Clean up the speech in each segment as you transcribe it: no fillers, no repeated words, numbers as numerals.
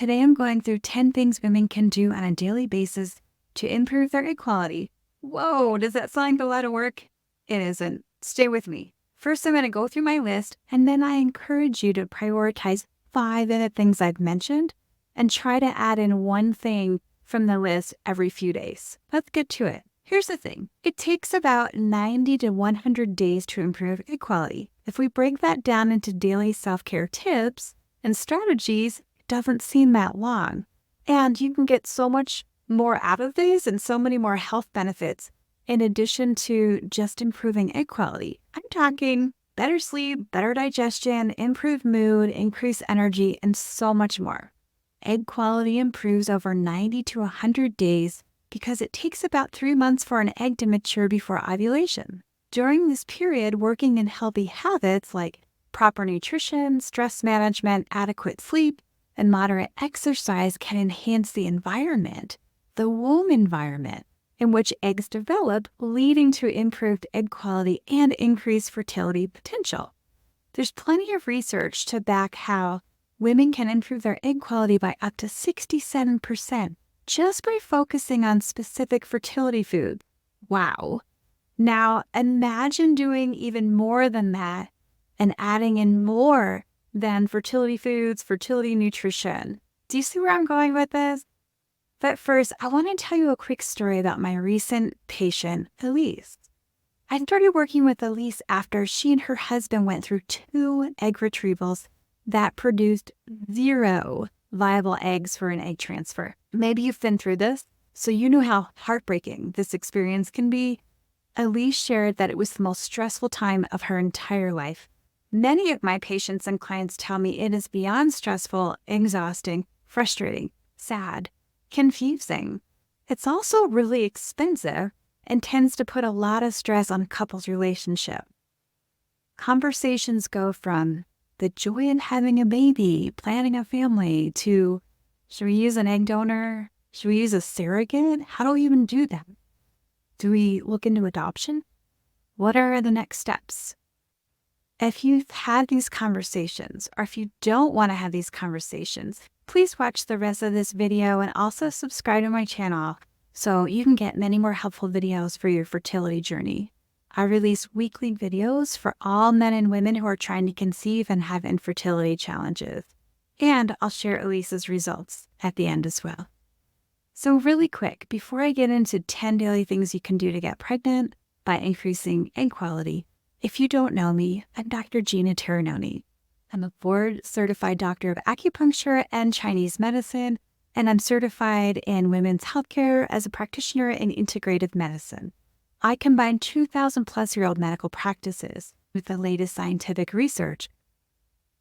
today I'm going through 10 things women can do on a daily basis to improve their egg quality. Whoa, does that sound like a lot of work? It isn't. Stay with me. First, I'm going to go through my list, and then I encourage you to prioritize 5 of the things I've mentioned and try to add in one thing from the list every few days. Let's get to it. Here's the thing. It takes about 90 to 100 days to improve egg quality. If we break that down into daily self-care tips and strategies, it doesn't seem that long. And you can get so much more out of these and so many more health benefits in addition to just improving egg quality. I'm talking better sleep, better digestion, improved mood, increased energy, and so much more. Egg quality improves over 90 to 100 days because it takes about 3 months for an egg to mature before ovulation. During this period, working in healthy habits like proper nutrition, stress management, adequate sleep, and moderate exercise can enhance the environment, the womb environment, in which eggs develop, leading to improved egg quality and increased fertility potential. There's plenty of research to back how women can improve their egg quality by up to 67% just by focusing on specific fertility foods. Wow. Now, imagine doing even more than that and adding in more than fertility foods, fertility nutrition. Do you see where I'm going with this? But first, I want to tell you a quick story about my recent patient, Elise. I started working with Elise after she and her husband went through 2 egg retrievals that produced 0 viable eggs for an egg transfer. Maybe you've been through this, so you know how heartbreaking this experience can be. Elise shared that it was the most stressful time of her entire life. Many of my patients and clients tell me it is beyond stressful, exhausting, frustrating, sad, confusing. It's also really expensive and tends to put a lot of stress on a couple's relationship. Conversations go from the joy in having a baby, planning a family, to should we use an egg donor? Should we use a surrogate? How do we even do that? Do we look into adoption? What are the next steps? If you've had these conversations, or if you don't want to have these conversations, please watch the rest of this video and also subscribe to my channel so you can get many more helpful videos for your fertility journey. I release weekly videos for all men and women who are trying to conceive and have infertility challenges. And I'll share Elise's results at the end as well. So really quick, before I get into 10 daily things you can do to get pregnant by increasing egg quality, if you don't know me, I'm Dr. Gina Terranoni. I'm a board-certified doctor of acupuncture and Chinese medicine, and I'm certified in women's healthcare as a practitioner in integrative medicine. I combine 2,000-plus-year-old medical practices with the latest scientific research.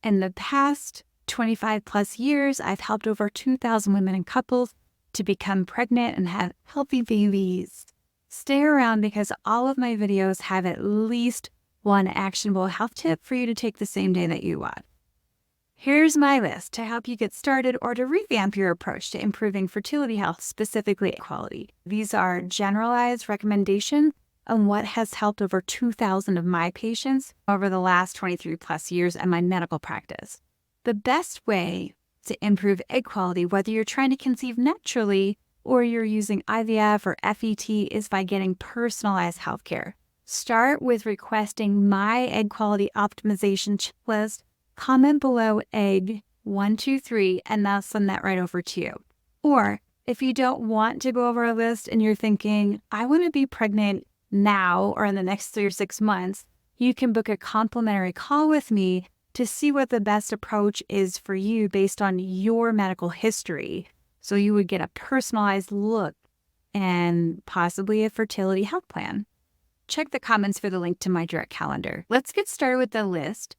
In the past 25-plus years, I've helped over 2,000 women and couples to become pregnant and have healthy babies. Stay around because all of my videos have at least one actionable health tip for you to take the same day that you want. Here's my list to help you get started or to revamp your approach to improving fertility health, specifically quality. These are generalized recommendations on what has helped over 2,000 of my patients over the last 23 plus years in my medical practice. The best way to improve egg quality, whether you're trying to conceive naturally or you're using IVF or FET, is by getting personalized healthcare. Start with requesting my egg quality optimization checklist. Comment below egg 123 and I'll send that right over to you. Or if you don't want to go over a list and you're thinking, I want to be pregnant now or in the next 3 or 6 months, you can book a complimentary call with me to see what the best approach is for you based on your medical history. So you would get a personalized look and possibly a fertility health plan. Check the comments for the link to my direct calendar. Let's get started with the list.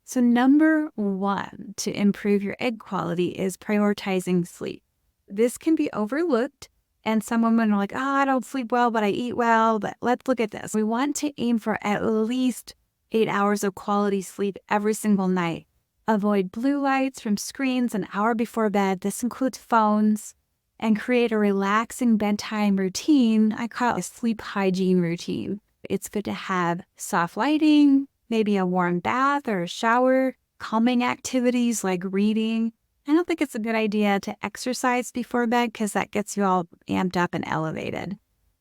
So number 1 to improve your egg quality is prioritizing sleep. This can be overlooked, and some women are like, oh, I don't sleep well, but I eat well. But let's look at this. We want to aim for at least 8 hours of quality sleep every single night. Avoid blue lights from screens an hour before bed. This includes phones. And create a relaxing bedtime routine. I call it a sleep hygiene routine. It's good to have soft lighting, maybe a warm bath or a shower, calming activities like reading, I don't think it's a good idea to exercise before bed because that gets you all amped up and elevated.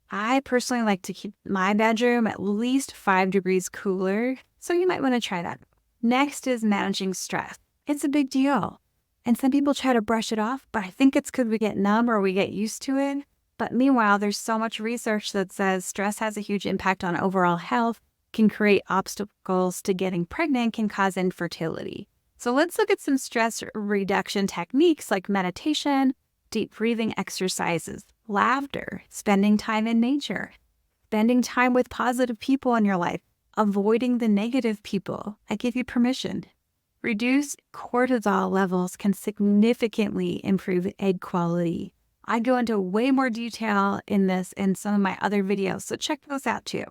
I personally like to keep my bedroom at least 5 degrees cooler, so you might want to try that. Next is managing stress. It's a big deal. And some people try to brush it off, but I think it's because we get numb or we get used to it. But meanwhile, there's so much research that says stress has a huge impact on overall health, can create obstacles to getting pregnant, can cause infertility. So let's look at some stress reduction techniques like meditation, deep breathing exercises, laughter, spending time in nature, spending time with positive people in your life, avoiding the negative people. I give you permission. Reduced cortisol levels can significantly improve egg quality. I go into way more detail in this in some of my other videos, so check those out too.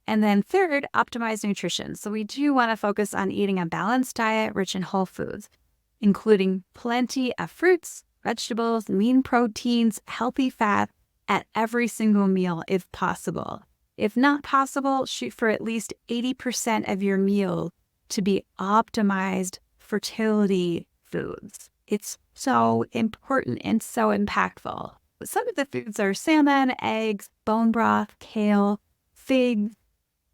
And then third, optimize nutrition. So we do want to focus on eating a balanced diet rich in whole foods, including plenty of fruits, vegetables, lean proteins, healthy fat at every single meal if possible. If not possible, shoot for at least 80% of your meal to be optimized fertility foods. It's so important and so impactful. Some of the foods are salmon, eggs, bone broth, kale, figs,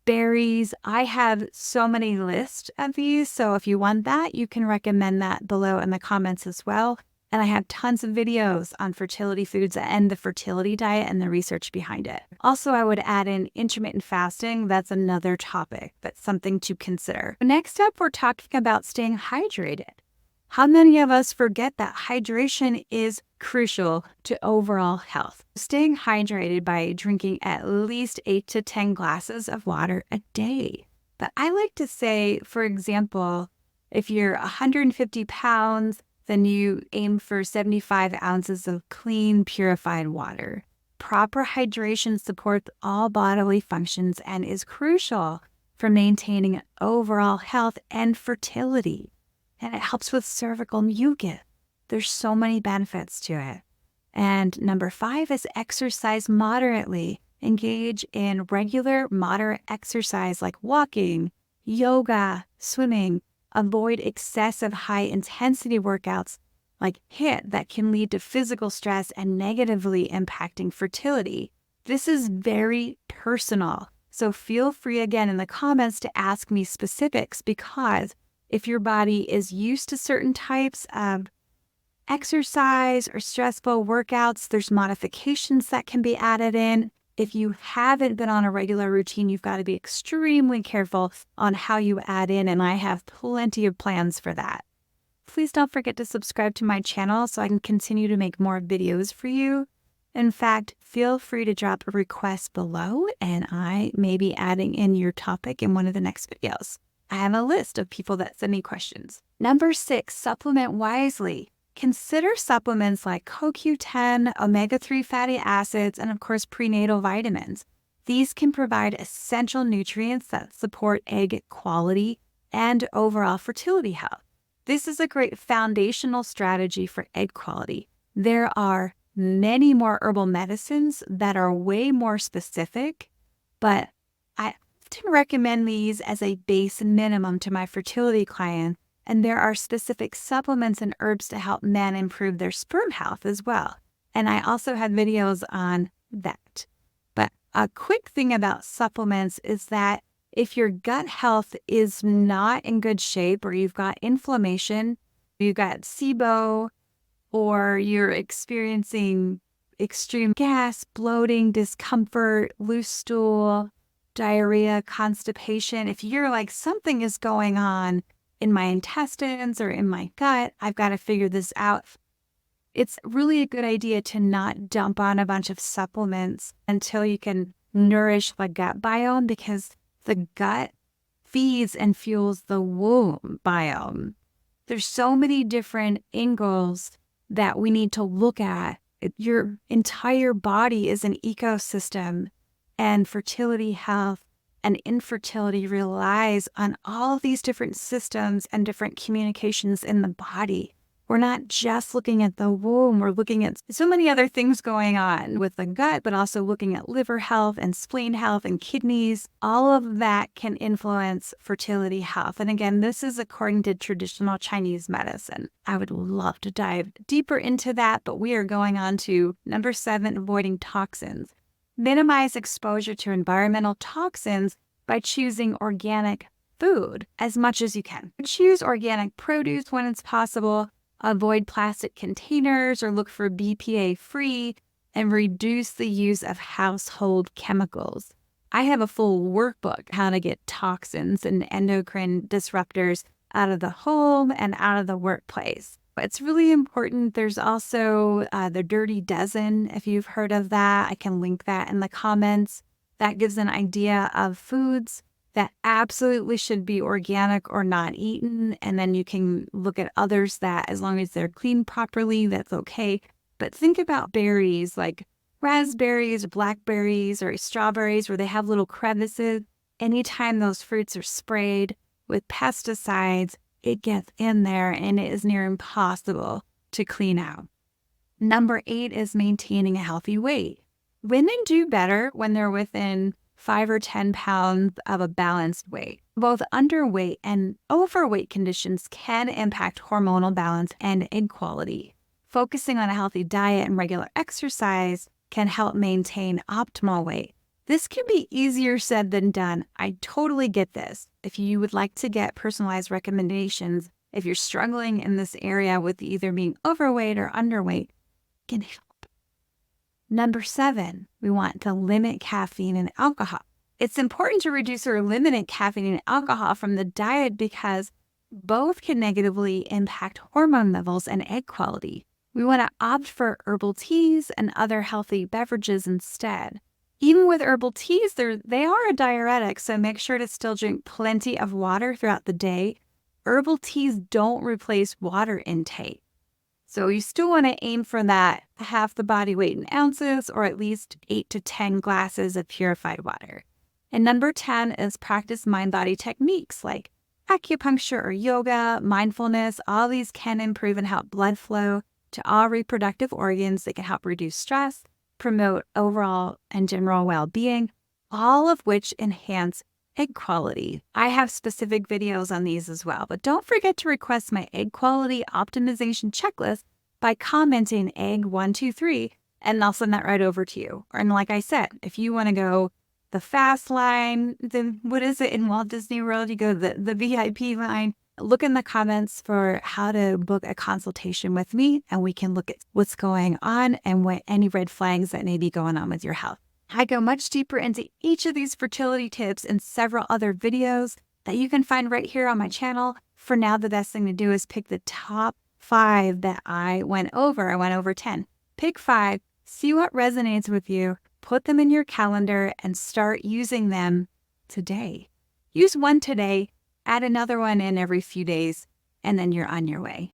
berries. I have so many lists of these, so if you want that, you can recommend that below in the comments as well. And I have tons of videos on fertility foods and the fertility diet and the research behind it. Also, I would add in intermittent fasting. That's another topic. That's something to consider. Next up, we're talking about staying hydrated. How many of us forget that hydration is crucial to overall health? Staying hydrated by drinking at least 8 to 10 glasses of water a day. But I like to say, for example, if you're 150 pounds, then you aim for 75 ounces of clean, purified water. Proper hydration supports all bodily functions and is crucial for maintaining overall health and fertility. And it helps with cervical mucus. There's so many benefits to it. And number 5 is exercise moderately. Engage in regular, moderate exercise like walking, yoga, swimming. Avoid excessive high-intensity workouts like HIIT that can lead to physical stress and negatively impacting fertility. This is very personal, so feel free again in the comments to ask me specifics, because if your body is used to certain types of exercise or stressful workouts, there's modifications that can be added in. If you haven't been on a regular routine, you've got to be extremely careful on how you add in, and I have plenty of plans for that. Please don't forget to subscribe to my channel so I can continue to make more videos for you. In fact, feel free to drop a request below, and I may be adding in your topic in one of the next videos. I have a list of people that send me questions. Number 6, supplement wisely. Consider supplements like CoQ10, omega-3 fatty acids, and of course prenatal vitamins. These can provide essential nutrients that support egg quality and overall fertility health. This is a great foundational strategy for egg quality. There are many more herbal medicines that are way more specific, but I often recommend these as a base minimum to my fertility clients. And there are specific supplements and herbs to help men improve their sperm health as well. And I also have videos on that. But a quick thing about supplements is that if your gut health is not in good shape, or you've got inflammation, you've got SIBO, or you're experiencing extreme gas, bloating, discomfort, loose stool, diarrhea, constipation, if you're like, something is going on in my intestines or in my gut, I've got to figure this out. It's really a good idea to not dump on a bunch of supplements until you can nourish the gut biome, because the gut feeds and fuels the womb biome. There's so many different angles that we need to look at. Your entire body is an ecosystem, and fertility health and infertility relies on all of these different systems and different communications in the body. We're not just looking at the womb. We're looking at so many other things going on with the gut, but also looking at liver health and spleen health and kidneys. All of that can influence fertility health. And again, this is according to traditional Chinese medicine. I would love to dive deeper into that, but we are going on to number 7, avoiding toxins. Minimize exposure to environmental toxins by choosing organic food as much as you can. Choose organic produce when it's possible. Avoid plastic containers or look for BPA-free, and reduce the use of household chemicals. I have a full workbook how to get toxins and endocrine disruptors out of the home and out of the workplace. But it's really important. There's also the Dirty Dozen, if you've heard of that. I can link that in the comments. That gives an idea of foods that absolutely should be organic or not eaten. And then you can look at others that, as long as they're cleaned properly, that's okay. But think about berries like raspberries or blackberries or strawberries where they have little crevices. Anytime those fruits are sprayed with pesticides, it gets in there and it is near impossible to clean out. Number 8 is maintaining a healthy weight. Women do better when they're within 5 or 10 pounds of a balanced weight. Both underweight and overweight conditions can impact hormonal balance and egg quality. Focusing on a healthy diet and regular exercise can help maintain optimal weight. This can be easier said than done. I totally get this. If you would like to get personalized recommendations, if you're struggling in this area with either being overweight or underweight, can help. Number 7, we want to limit caffeine and alcohol. It's important to reduce or eliminate caffeine and alcohol from the diet because both can negatively impact hormone levels and egg quality. We want to opt for herbal teas and other healthy beverages instead. Even with herbal teas, they are a diuretic, so make sure to still drink plenty of water throughout the day. Herbal teas don't replace water intake. So you still want to aim for that half the body weight in ounces, or at least 8 to 10 glasses of purified water. And number 10 is practice mind-body techniques like acupuncture or yoga, mindfulness. All these can improve and help blood flow to all reproductive organs. They can help reduce stress, promote overall and general well-being, all of which enhance egg quality. I have specific videos on these as well, but don't forget to request my egg quality optimization checklist by commenting egg 123, and I'll send that right over to you. And like I said, if you want to go the fast line, then what is it in Walt Disney World? You go the VIP line. Look in the comments for how to book a consultation with me, and we can look at what's going on and what any red flags that may be going on with your health. I go much deeper into each of these fertility tips in several other videos that you can find right here on my channel. For now, the best thing to do is pick the top 5 that I went over. I went over 10. Pick 5, see what resonates with you, put them in your calendar, and start using them today. Use one today, add another one in every few days, and then you're on your way.